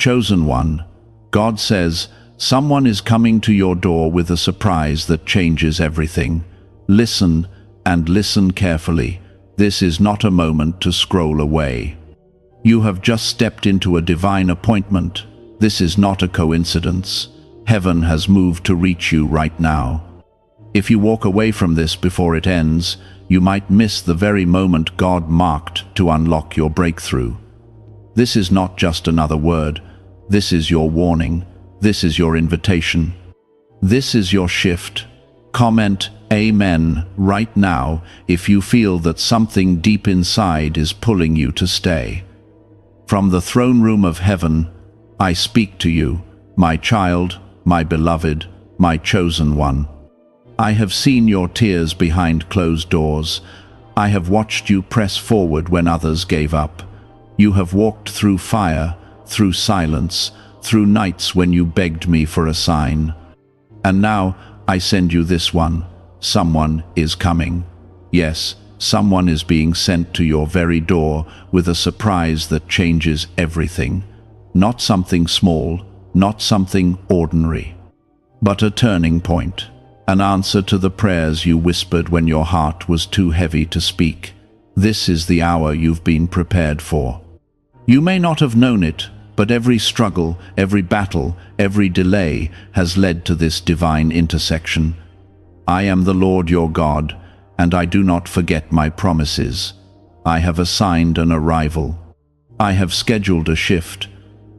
Chosen one, God says, someone is coming to your door with a surprise that changes everything. Listen, and listen carefully. This is not a moment to scroll away. You have just stepped into a divine appointment. This is not a coincidence. Heaven has moved to reach you right now. If you walk away from this before it ends, you might miss the very moment God marked to unlock your breakthrough. This is not just another word. This is your warning. This is your invitation. This is your shift. Comment Amen right now if you feel that something deep inside is pulling you to stay. From the throne room of heaven, I speak to you, my child, my beloved, my chosen one. I have seen your tears behind closed doors. I have watched you press forward when others gave up. You have walked through fire, through silence, through nights when you begged me for a sign. And now I send you this one. Someone is coming. Yes, someone is being sent to your very door with a surprise that changes everything. Not something small, not something ordinary, but a turning point. An answer to the prayers you whispered when your heart was too heavy to speak. This is the hour you've been prepared for. You may not have known it, but every struggle, every battle, every delay has led to this divine intersection. I am the Lord your God, and I do not forget my promises. I have assigned an arrival. I have scheduled a shift.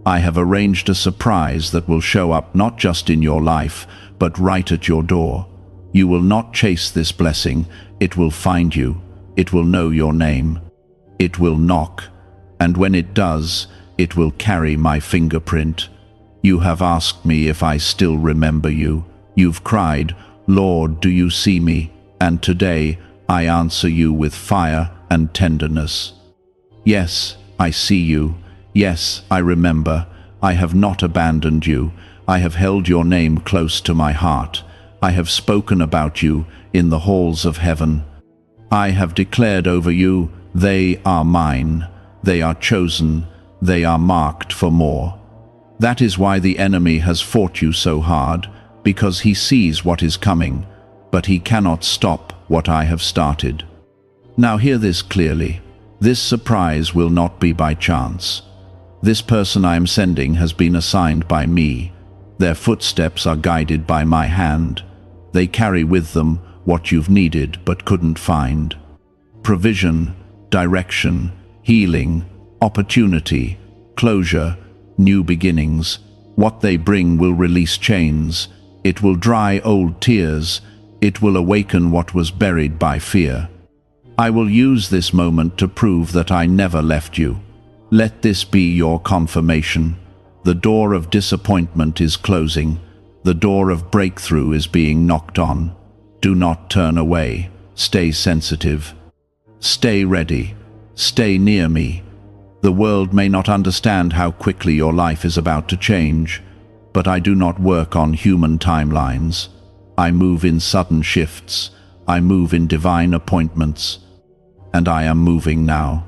I have arranged a surprise that will show up not just in your life, but right at your door. You will not chase this blessing. It will find you. It will know your name. It will knock. And when it does, it will carry my fingerprint. You have asked me if I still remember you. You've cried, Lord, do you see me? And today I answer you with fire and tenderness. Yes, I see you. Yes, I remember. I have not abandoned you. I have held your name close to my heart. I have spoken about you in the halls of heaven. I have declared over you, they are mine. They are chosen. They are marked for more. That is why the enemy has fought you so hard, because he sees what is coming, but he cannot stop what I have started. Now hear this clearly. This surprise will not be by chance. This person I am sending has been assigned by me. Their footsteps are guided by my hand. They carry with them what you've needed but couldn't find. Provision, direction, healing, opportunity, closure, new beginnings. What they bring will release chains. It will dry old tears. It will awaken what was buried by fear. I will use this moment to prove that I never left you. Let this be your confirmation. The door of disappointment is closing. The door of breakthrough is being knocked on. Do not turn away. Stay sensitive. Stay ready. Stay near me. The world may not understand how quickly your life is about to change, but I do not work on human timelines. I move in sudden shifts. I move in divine appointments. And I am moving now.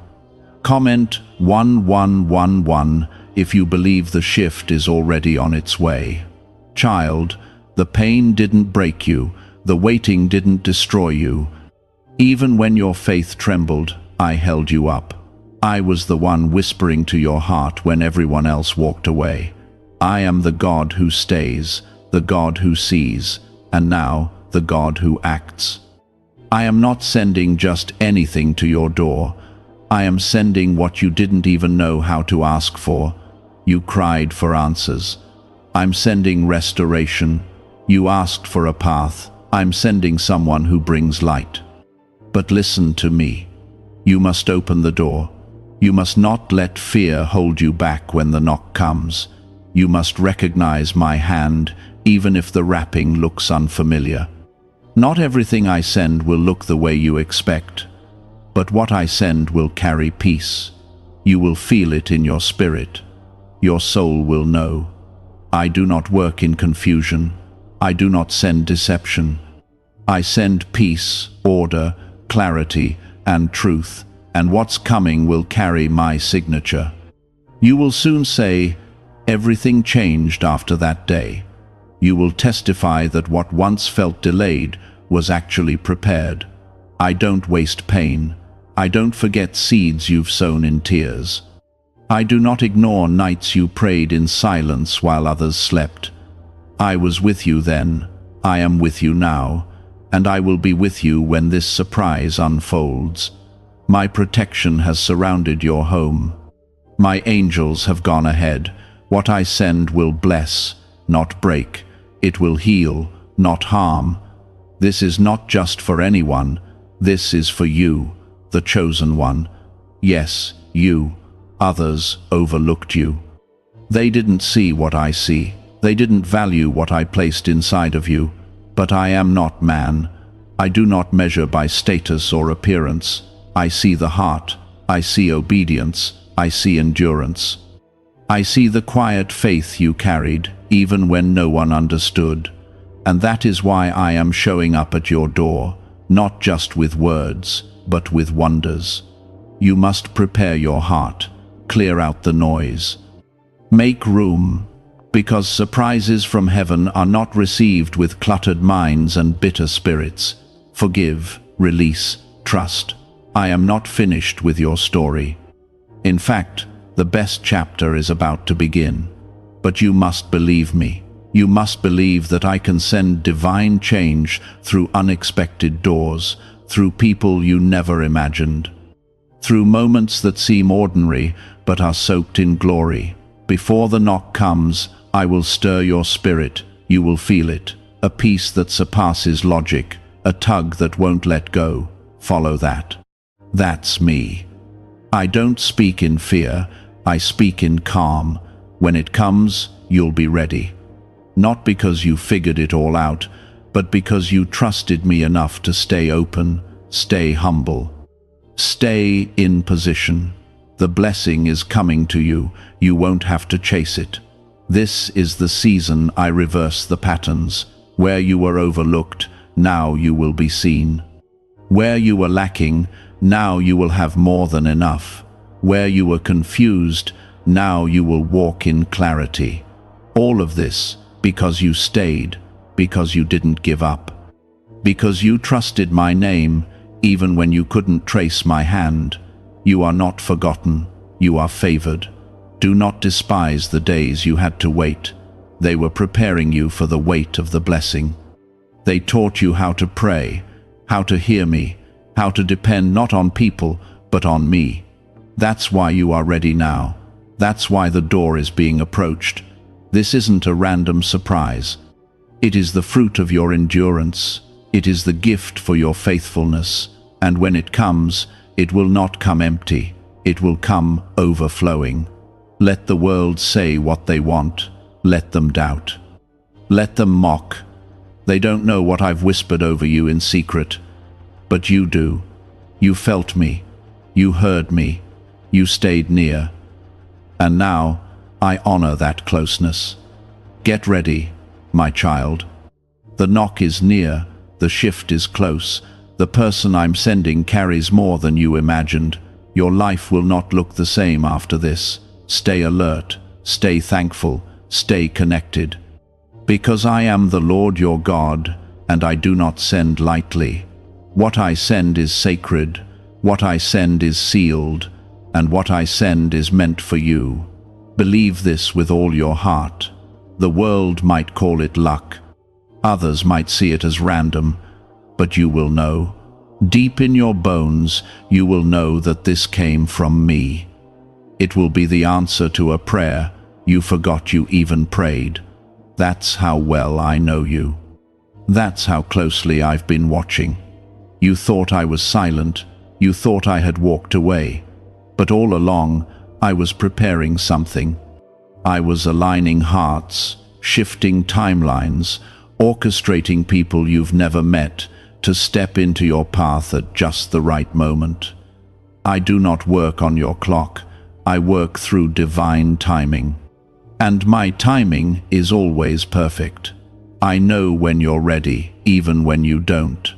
Comment 1111 if you believe the shift is already on its way. Child, the pain didn't break you. The waiting didn't destroy you. Even when your faith trembled, I held you up. I was the one whispering to your heart when everyone else walked away. I am the God who stays, the God who sees, and now the God who acts. I am not sending just anything to your door. I am sending what you didn't even know how to ask for. You cried for answers. I'm sending restoration. You asked for a path. I'm sending someone who brings light. But listen to me. You must open the door. You must not let fear hold you back when the knock comes. You must recognize my hand, even if the wrapping looks unfamiliar. Not everything I send will look the way you expect, but what I send will carry peace. You will feel it in your spirit. Your soul will know. I do not work in confusion. I do not send deception. I send peace, order, clarity, and truth, and what's coming will carry my signature. You will soon say, Everything changed after that day. You will testify that what once felt delayed was actually prepared. I don't waste pain. I don't forget seeds you've sown in tears. I do not ignore nights you prayed in silence while others slept. I was with you then. I am with you now. And I will be with you when this surprise unfolds. My protection has surrounded your home. My angels have gone ahead. What I send will bless, not break. It will heal, not harm. This is not just for anyone. This is for you, the chosen one. Yes, you. Others overlooked you. They didn't see what I see. They didn't value what I placed inside of you. But I am not man. I do not measure by status or appearance. I see the heart. I see obedience. I see endurance. I see the quiet faith you carried, even when no one understood. And that is why I am showing up at your door, not just with words, but with wonders. You must prepare your heart, clear out the noise. Make room, because surprises from heaven are not received with cluttered minds and bitter spirits. Forgive, release, trust. I am not finished with your story. In fact, the best chapter is about to begin. But you must believe me. You must believe that I can send divine change through unexpected doors, through people you never imagined, through moments that seem ordinary but are soaked in glory. Before the knock comes, I will stir your spirit. You will feel it, a peace that surpasses logic, a tug that won't let go. Follow that. That's me. I don't speak in fear. I speak in calm. When it comes, you'll be ready. Not because you figured it all out, but because you trusted me enough to stay open, stay humble, stay in position. The blessing is coming to you. You won't have to chase it. This is the season I reverse the patterns. Where you were overlooked, now you will be seen. Where you were lacking, now you will have more than enough. Where you were confused, now you will walk in clarity. All of this because you stayed, because you didn't give up, because you trusted my name even when you couldn't trace my hand. You are not forgotten. You are favored. Do not despise the days you had to wait. They were preparing you for the weight of the blessing. They taught you how to pray, how to hear me, how to depend not on people, but on me. That's why you are ready now. That's why the door is being approached. This isn't a random surprise. It is the fruit of your endurance. It is the gift for your faithfulness. And when it comes, it will not come empty. It will come overflowing. Let the world say what they want. Let them doubt. Let them mock. They don't know what I've whispered over you in secret. But you do. You felt me. You heard me. You stayed near. And now, I honor that closeness. Get ready, my child. The knock is near. The shift is close. The person I'm sending carries more than you imagined. Your life will not look the same after this. Stay alert. Stay thankful. Stay connected. Because I am the Lord your God, and I do not send lightly. What I send is sacred. What I send is sealed. And what I send is meant for you. Believe this with all your heart. The world might call it luck. Others might see it as random. But you will know. Deep in your bones, you will know that this came from me. It will be the answer to a prayer you forgot you even prayed. That's how well I know you. That's how closely I've been watching. You thought I was silent. You thought I had walked away. But all along, I was preparing something. I was aligning hearts, shifting timelines, orchestrating people you've never met to step into your path at just the right moment. I do not work on your clock. I work through divine timing. And my timing is always perfect. I know when you're ready, even when you don't.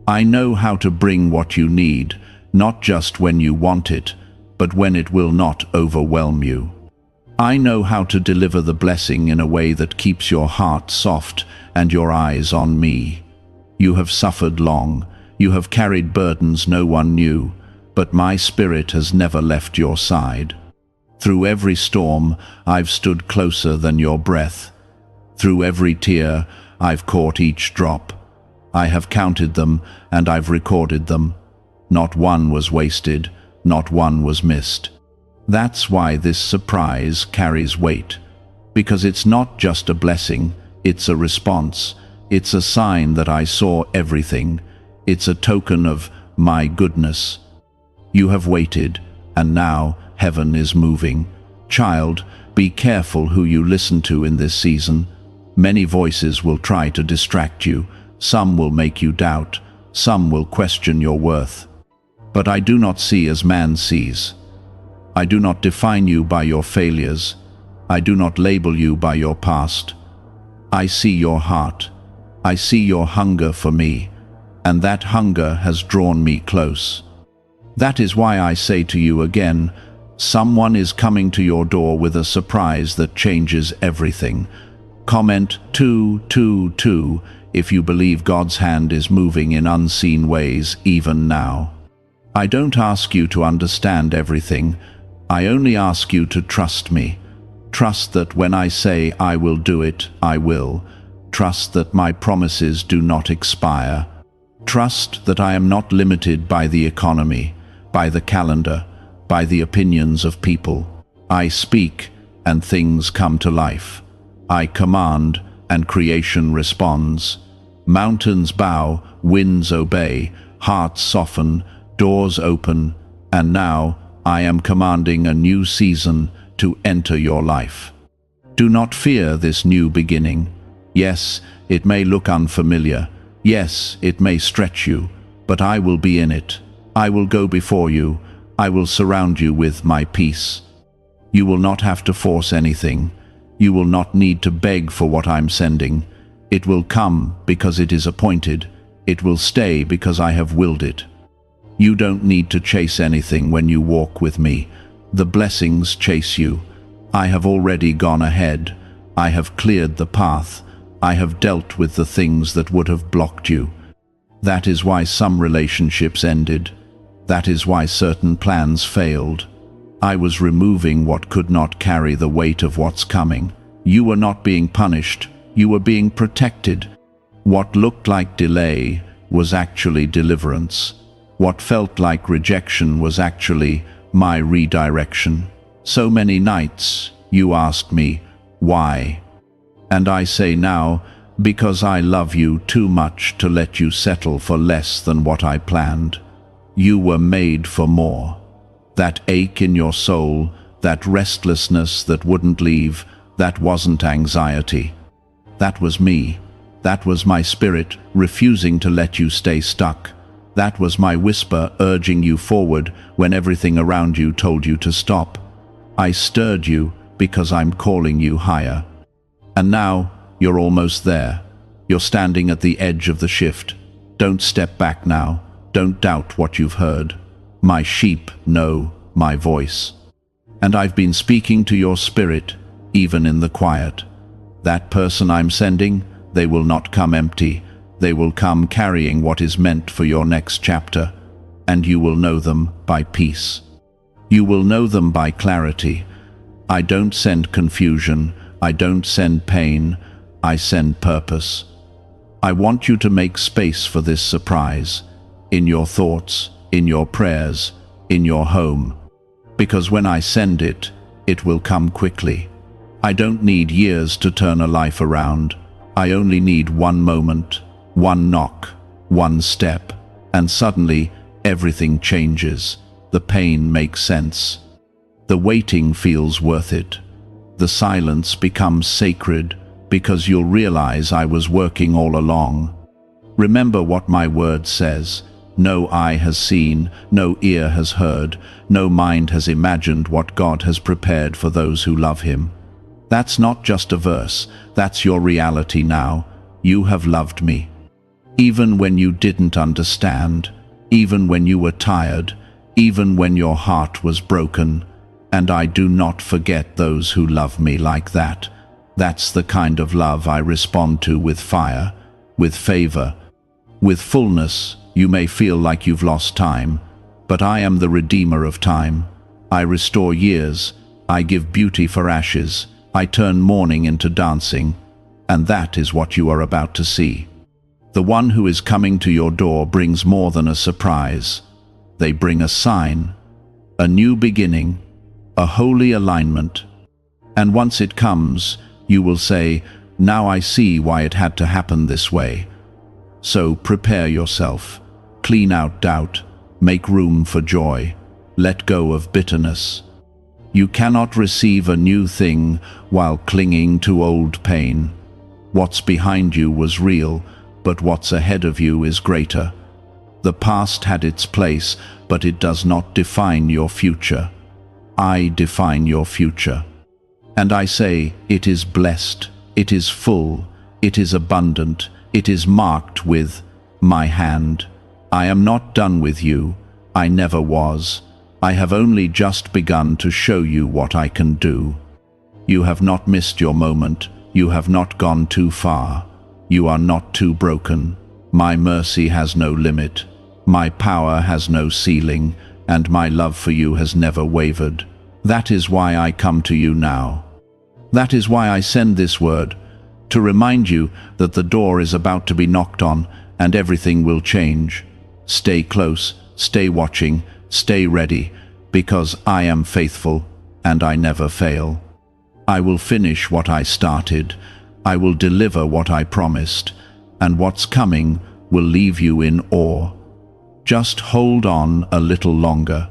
I know how to bring what you need, not just when you want it, but when it will not overwhelm you. I know how to deliver the blessing in a way that keeps your heart soft and your eyes on me. You have suffered long, you have carried burdens no one knew, but my spirit has never left your side. Through every storm, I've stood closer than your breath. Through every tear, I've caught each drop. I have counted them, and I've recorded them. Not one was wasted, not one was missed. That's why this surprise carries weight. Because it's not just a blessing, it's a response. It's a sign that I saw everything. It's a token of my goodness. You have waited, and now heaven is moving. Child, be careful who you listen to in this season. Many voices will try to distract you. Some will make you doubt. Some will question your worth. But I do not see as man sees. I do not define you by your failures. I do not label you by your past. I see your heart. I see your hunger for me, and that hunger has drawn me close. That is why I say to you again, someone is coming to your door with a surprise that changes everything. Comment 222 if you believe God's hand is moving in unseen ways even now. I don't ask you to understand everything. I only ask you to trust me. Trust that when I say I will do it, I will. Trust that my promises do not expire. Trust that I am not limited by the economy, by the calendar, by the opinions of people. I speak, and things come to life. I command, and creation responds. Mountains bow, winds obey, hearts soften, doors open, and now I am commanding a new season to enter your life. Do not fear this new beginning. Yes, it may look unfamiliar. Yes, it may stretch you, but I will be in it. I will go before you. I will surround you with my peace. You will not have to force anything. You will not need to beg for what I'm sending. It will come because it is appointed. It will stay because I have willed it. You don't need to chase anything when you walk with me. The blessings chase you. I have already gone ahead. I have cleared the path. I have dealt with the things that would have blocked you. That is why some relationships ended. That is why certain plans failed. I was removing what could not carry the weight of what's coming. You were not being punished. You were being protected. What looked like delay was actually deliverance. What felt like rejection was actually my redirection. So many nights you asked me, why? And I say now, because I love you too much to let you settle for less than what I planned. You were made for more. That ache in your soul, that restlessness that wouldn't leave, that wasn't anxiety. That was me. That was my spirit refusing to let you stay stuck. That was my whisper urging you forward when everything around you told you to stop. I stirred you because I'm calling you higher. And now you're almost there. You're standing at the edge of the shift. Don't step back now. Don't doubt what you've heard. My sheep know my voice. And I've been speaking to your spirit, even in the quiet. That person I'm sending, they will not come empty. They will come carrying what is meant for your next chapter, and you will know them by peace. You will know them by clarity. I don't send confusion. I don't send pain. I send purpose. I want you to make space for this surprise, in your thoughts, in your prayers, in your home. Because when I send it, it will come quickly. I don't need years to turn a life around. I only need one moment, one knock, one step, and suddenly everything changes. The pain makes sense. The waiting feels worth it. The silence becomes sacred because you'll realize I was working all along. Remember what my word says. No eye has seen, no ear has heard, no mind has imagined what God has prepared for those who love Him. That's not just a verse, that's your reality now. You have loved me. Even when you didn't understand, even when you were tired, even when your heart was broken, And I do not forget those who love me like that. That's the kind of love I respond to with fire, with favor, with fullness. You may feel like you've lost time, but I am the redeemer of time. I restore years, I give beauty for ashes, I turn mourning into dancing, and that is what you are about to see. The one who is coming to your door brings more than a surprise. They bring a sign, a new beginning, a holy alignment. And once it comes, you will say, "Now I see why it had to happen this way." So prepare yourself, clean out doubt, make room for joy, let go of bitterness. You cannot receive a new thing while clinging to old pain. What's behind you was real, but what's ahead of you is greater. The past had its place, but it does not define your future. I define your future. And I say, it is blessed, it is full, it is abundant, it is marked with my hand. I am not done with you, I never was. I have only just begun to show you what I can do. You have not missed your moment, you have not gone too far. You are not too broken. My mercy has no limit, my power has no ceiling, and my love for you has never wavered. That is why I come to you now. That is why I send this word, to remind you that the door is about to be knocked on and everything will change. Stay close, stay watching, stay ready, because I am faithful and I never fail. I will finish what I started, I will deliver what I promised, and what's coming will leave you in awe. Just hold on a little longer.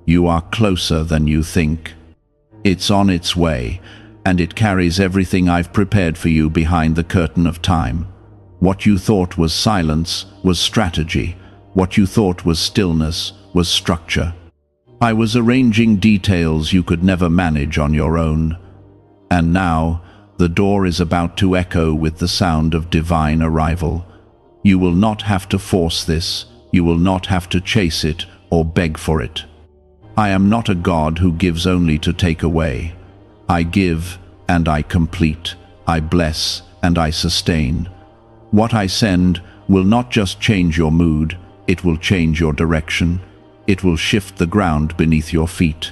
You are closer than you think. It's on its way, and it carries everything I've prepared for you behind the curtain of time. What you thought was silence was strategy. What you thought was stillness was structure. I was arranging details you could never manage on your own. And now, the door is about to echo with the sound of divine arrival. You will not have to force this. You will not have to chase it or beg for it. I am not a God who gives only to take away. I give and I complete. I bless and I sustain. What I send will not just change your mood, it will change your direction. It will shift the ground beneath your feet.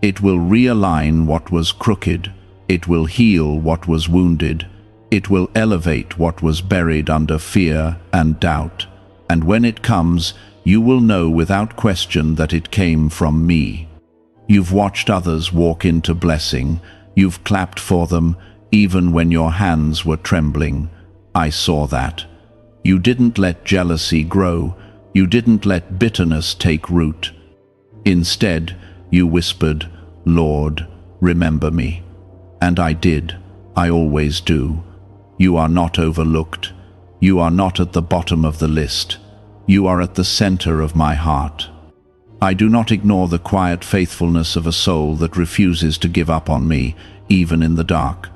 It will realign what was crooked. It will heal what was wounded. It will elevate what was buried under fear and doubt. And when it comes, you will know without question that it came from me. You've watched others walk into blessing. You've clapped for them, even when your hands were trembling. I saw that. You didn't let jealousy grow. You didn't let bitterness take root. Instead, you whispered, "Lord, remember me." And I did. I always do. You are not overlooked. You are not at the bottom of the list. You are at the center of my heart. I do not ignore the quiet faithfulness of a soul that refuses to give up on me, even in the dark.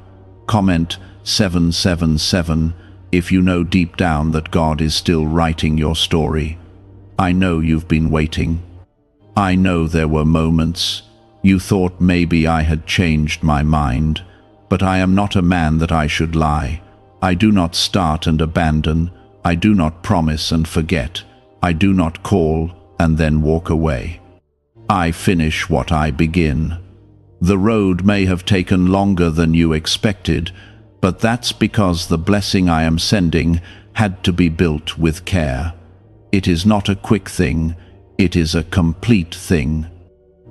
Comment 777 if you know deep down that God is still writing your story. I know you've been waiting. I know there were moments you thought maybe I had changed my mind, but I am not a man that I should lie. I do not start and abandon. I do not promise and forget. I do not call and then walk away. I finish what I begin. The road may have taken longer than you expected, but that's because the blessing I am sending had to be built with care. It is not a quick thing, it is a complete thing.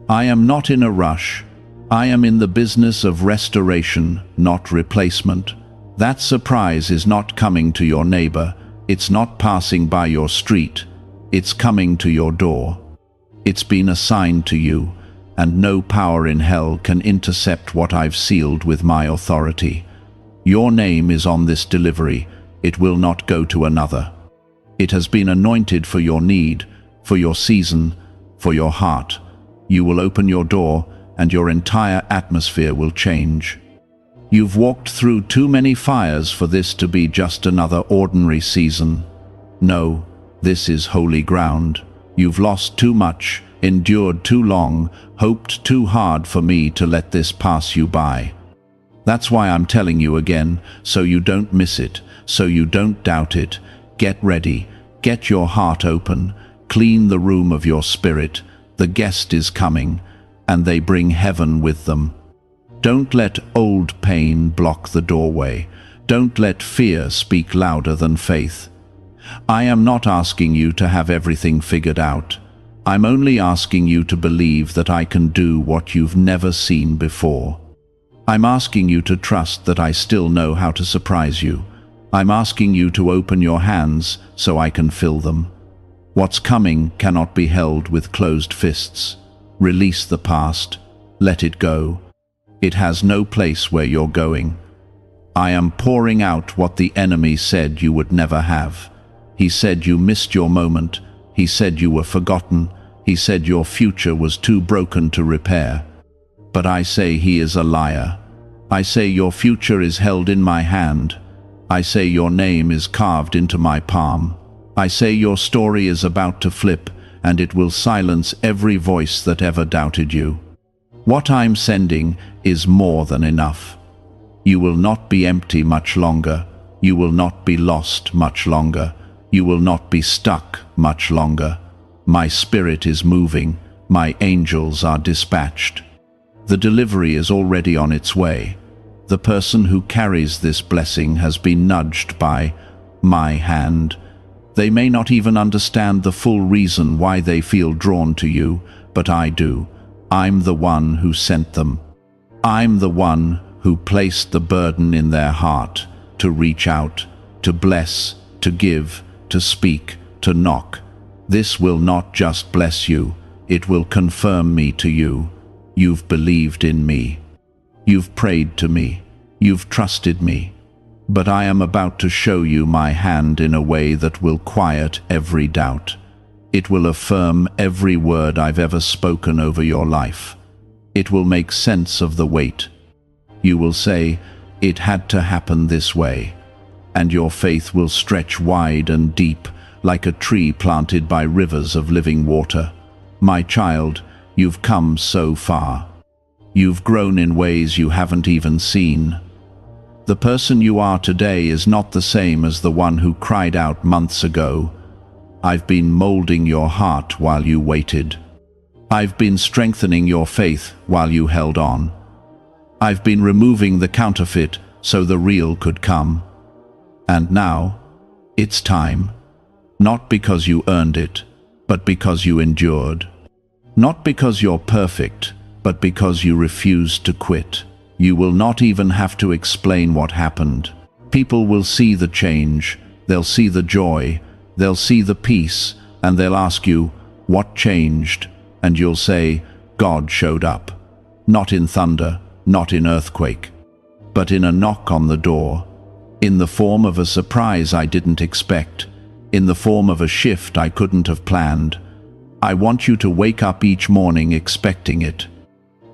I am not in a rush. I am in the business of restoration, not replacement. That surprise is not coming to your neighbor. It's not passing by your street. It's coming to your door. It's been assigned to you, and no power in hell can intercept what I've sealed with my authority. Your name is on this delivery. It will not go to another. It has been anointed for your need, for your season, for your heart. You will open your door, and your entire atmosphere will change. You've walked through too many fires for this to be just another ordinary season. No, this is holy ground. You've lost too much, endured too long, hoped too hard for me to let this pass you by. That's why I'm telling you again, so you don't miss it, so you don't doubt it. Get ready, get your heart open, clean the room of your spirit. The guest is coming, and they bring heaven with them. Don't let old pain block the doorway. Don't let fear speak louder than faith. I am not asking you to have everything figured out. I'm only asking you to believe that I can do what you've never seen before. I'm asking you to trust that I still know how to surprise you. I'm asking you to open your hands so I can fill them. What's coming cannot be held with closed fists. Release the past. Let it go. It has no place where you're going. I am pouring out what the enemy said you would never have. He said you missed your moment. He said you were forgotten. He said your future was too broken to repair. But I say he is a liar. I say your future is held in my hand. I say your name is carved into my palm. I say your story is about to flip, and it will silence every voice that ever doubted you. What I'm sending is more than enough. You will not be empty much longer. You will not be lost much longer. You will not be stuck much longer. My spirit is moving. My angels are dispatched. The delivery is already on its way. The person who carries this blessing has been nudged by my hand. They may not even understand the full reason why they feel drawn to you, but I do. I'm the one who sent them. I'm the one who placed the burden in their heart to reach out, to bless, to give, to speak, to knock. This will not just bless you, it will confirm me to you. You've believed in me. You've prayed to me. You've trusted me. But I am about to show you my hand in a way that will quiet every doubt. It will affirm every word I've ever spoken over your life. It will make sense of the weight. You will say, it had to happen this way. And your faith will stretch wide and deep, like a tree planted by rivers of living water. My child, you've come so far. You've grown in ways you haven't even seen. The person you are today is not the same as the one who cried out months ago. I've been molding your heart while you waited. I've been strengthening your faith while you held on. I've been removing the counterfeit so the real could come. And now, it's time. Not because you earned it, but because you endured. Not because you're perfect, but because you refused to quit. You will not even have to explain what happened. People will see the change, they'll see the joy, they'll see the peace, and they'll ask you, what changed? And you'll say, God showed up. Not in thunder, not in earthquake, but in a knock on the door, in the form of a surprise I didn't expect, in the form of a shift I couldn't have planned. I want you to wake up each morning expecting it.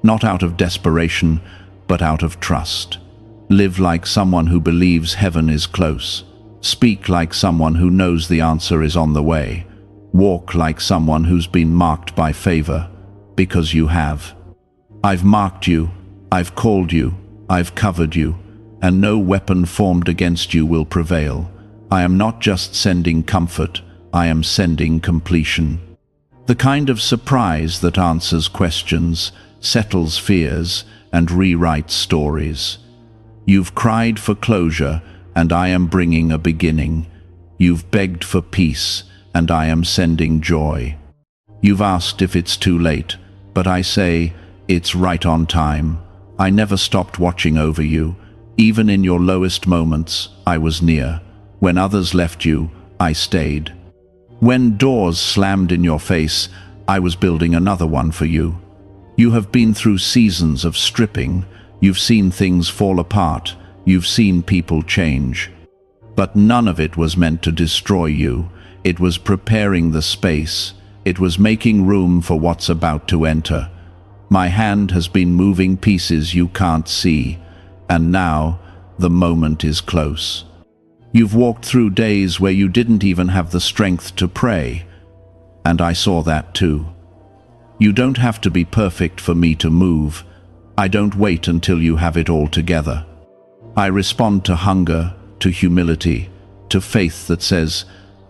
Not out of desperation, but out of trust. Live like someone who believes heaven is close. Speak like someone who knows the answer is on the way. Walk like someone who's been marked by favor, because you have. I've marked you, I've called you, I've covered you, and no weapon formed against you will prevail. I am not just sending comfort, I am sending completion. The kind of surprise that answers questions, settles fears, and rewrites stories. You've cried for closure, and I am bringing a beginning. You've begged for peace, and I am sending joy. You've asked if it's too late, but I say, it's right on time. I never stopped watching over you. Even in your lowest moments, I was near. When others left you, I stayed. When doors slammed in your face, I was building another one for you. You have been through seasons of stripping. You've seen things fall apart. You've seen people change. But none of it was meant to destroy you. It was preparing the space. It was making room for what's about to enter. My hand has been moving pieces you can't see, and now the moment is close. You've walked through days where you didn't even have the strength to pray, and I saw that too. You don't have to be perfect for me to move. I don't wait until you have it all together. I respond to hunger, to humility, to faith that says,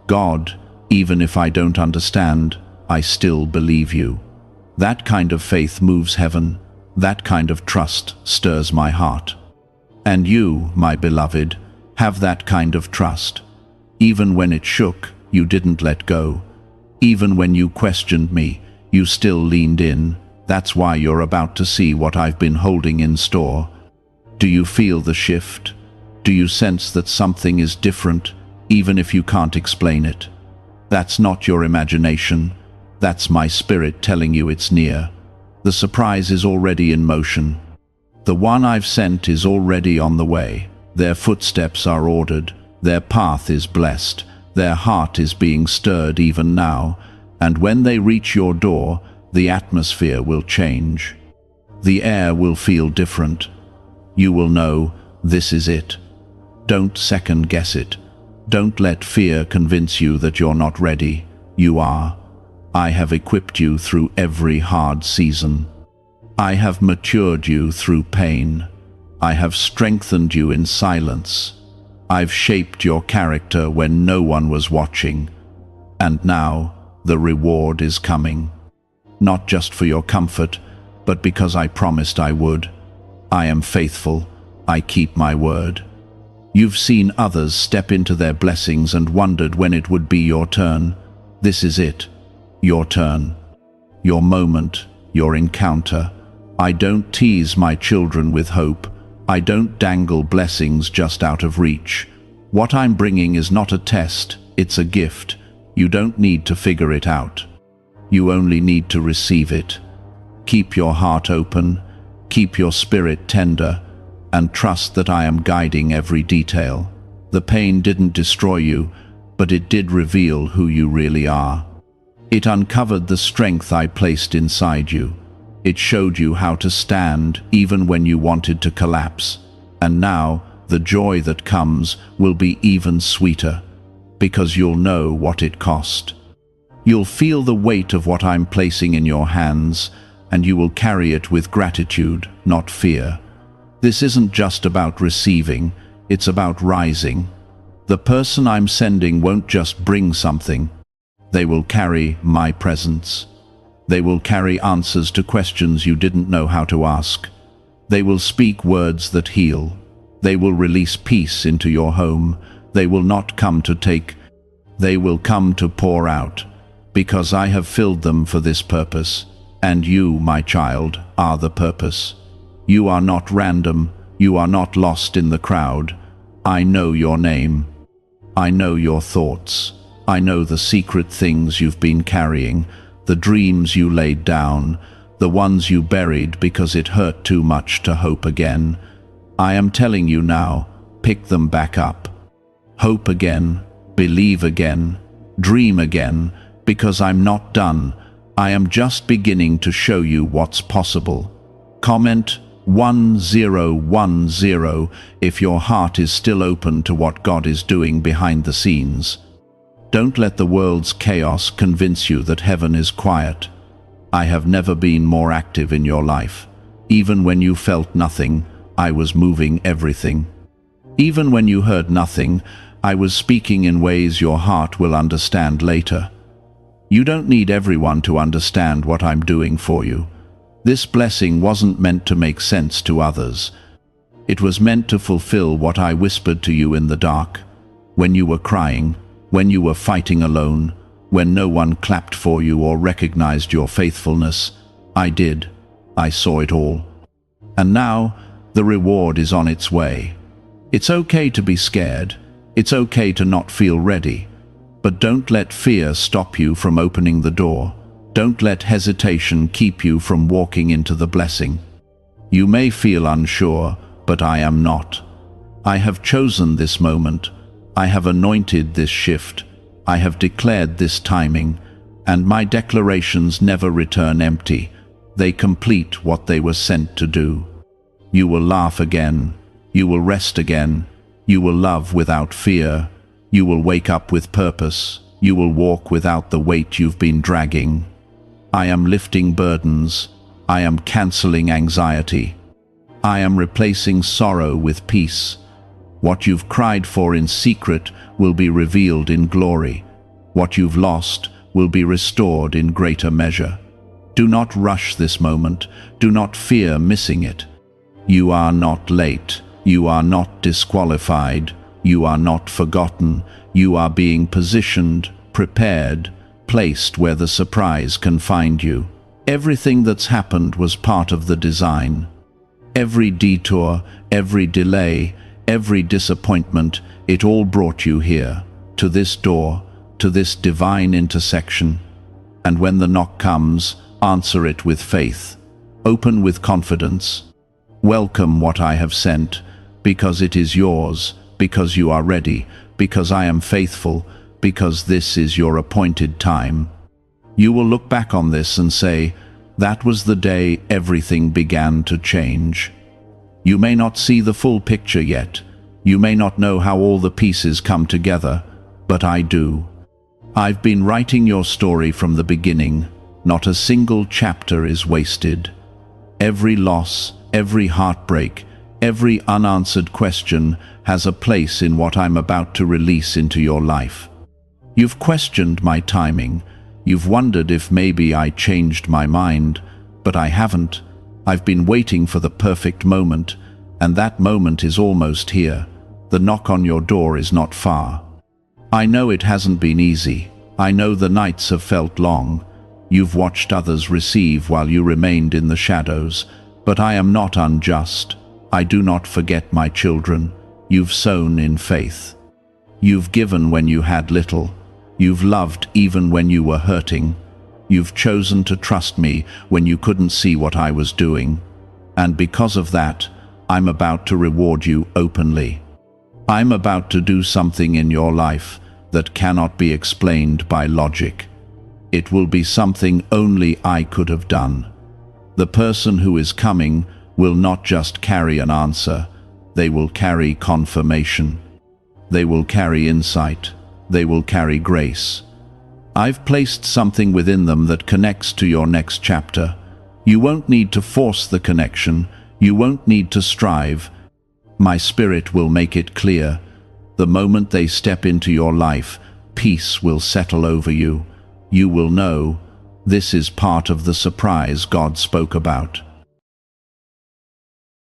God, even if I don't understand, I still believe you. That kind of faith moves heaven. That kind of trust stirs my heart. And you, my beloved, have that kind of trust. Even when it shook, you didn't let go. Even when you questioned me, you still leaned in. That's why you're about to see what I've been holding in store. Do you feel the shift? Do you sense that something is different, even if you can't explain it? That's not your imagination. That's my spirit telling you it's near. The surprise is already in motion. The one I've sent is already on the way. Their footsteps are ordered. Their path is blessed. Their heart is being stirred even now. And when they reach your door, the atmosphere will change. The air will feel different. You will know this is it. Don't second guess it. Don't let fear convince you that you're not ready. You are. I have equipped you through every hard season. I have matured you through pain. I have strengthened you in silence. I've shaped your character when no one was watching. And now the reward is coming. Not just for your comfort, but because I promised I would. I am faithful. I keep my word. You've seen others step into their blessings and wondered when it would be your turn. This is it. Your turn. Your moment. Your encounter. I don't tease my children with hope. I don't dangle blessings just out of reach. What I'm bringing is not a test. It's a gift. You don't need to figure it out. You only need to receive it. Keep your heart open. Keep your spirit tender. And trust that I am guiding every detail. The pain didn't destroy you, but it did reveal who you really are. It uncovered the strength I placed inside you. It showed you how to stand even when you wanted to collapse. And now, the joy that comes will be even sweeter, because you'll know what it cost. You'll feel the weight of what I'm placing in your hands, and you will carry it with gratitude, not fear. This isn't just about receiving, it's about rising. The person I'm sending won't just bring something. They will carry my presence. They will carry answers to questions you didn't know how to ask. They will speak words that heal. They will release peace into your home. They will not come to take. They will come to pour out, because I have filled them for this purpose. And you, my child, are the purpose. You are not random. You are not lost in the crowd. I know your name. I know your thoughts. I know the secret things you've been carrying, the dreams you laid down, the ones you buried because it hurt too much to hope again. I am telling you now, pick them back up. Hope again, believe again, dream again, because I'm not done. I am just beginning to show you what's possible. Comment 1010 if your heart is still open to what God is doing behind the scenes. Don't let the world's chaos convince you that heaven is quiet. I have never been more active in your life. Even when you felt nothing, I was moving everything. Even when you heard nothing, I was speaking in ways your heart will understand later. You don't need everyone to understand what I'm doing for you. This blessing wasn't meant to make sense to others. It was meant to fulfill what I whispered to you in the dark, when you were crying, when you were fighting alone, when no one clapped for you or recognized your faithfulness. I did. I saw it all. And now, the reward is on its way. It's okay to be scared. It's okay to not feel ready. But don't let fear stop you from opening the door. Don't let hesitation keep you from walking into the blessing. You may feel unsure, but I am not. I have chosen this moment. I have anointed this shift. I have declared this timing, and my declarations never return empty. They complete what they were sent to do. You will laugh again. You will rest again. You will love without fear. You will wake up with purpose. You will walk without the weight you've been dragging. I am lifting burdens. I am canceling anxiety. I am replacing sorrow with peace. What you've cried for in secret will be revealed in glory. What you've lost will be restored in greater measure. Do not rush this moment. Do not fear missing it. You are not late. You are not disqualified. You are not forgotten. You are being positioned, prepared, placed where the surprise can find you. Everything that's happened was part of the design. Every detour, every delay, every disappointment, it all brought you here, to this door, to this divine intersection. And when the knock comes, answer it with faith. Open with confidence. Welcome what I have sent, because it is yours, because you are ready, because I am faithful, because this is your appointed time. You will look back on this and say, that was the day everything began to change. You may not see the full picture yet. You may not know how all the pieces come together, but I do. I've been writing your story from the beginning. Not a single chapter is wasted. Every loss, every heartbreak, every unanswered question has a place in what I'm about to release into your life. You've questioned my timing. You've wondered if maybe I changed my mind, but I haven't. I've been waiting for the perfect moment, and that moment is almost here. The knock on your door is not far. I know it hasn't been easy. I know the nights have felt long. You've watched others receive while you remained in the shadows, but I am not unjust. I do not forget my children. You've sown in faith. You've given when you had little. You've loved even when you were hurting. You've chosen to trust me when you couldn't see what I was doing. And because of that, I'm about to reward you openly. I'm about to do something in your life that cannot be explained by logic. It will be something only I could have done. The person who is coming will not just carry an answer. They will carry confirmation. They will carry insight. They will carry grace. I've placed something within them that connects to your next chapter. You won't need to force the connection. You won't need to strive. My spirit will make it clear. The moment they step into your life, peace will settle over you. You will know this is part of the surprise God spoke about.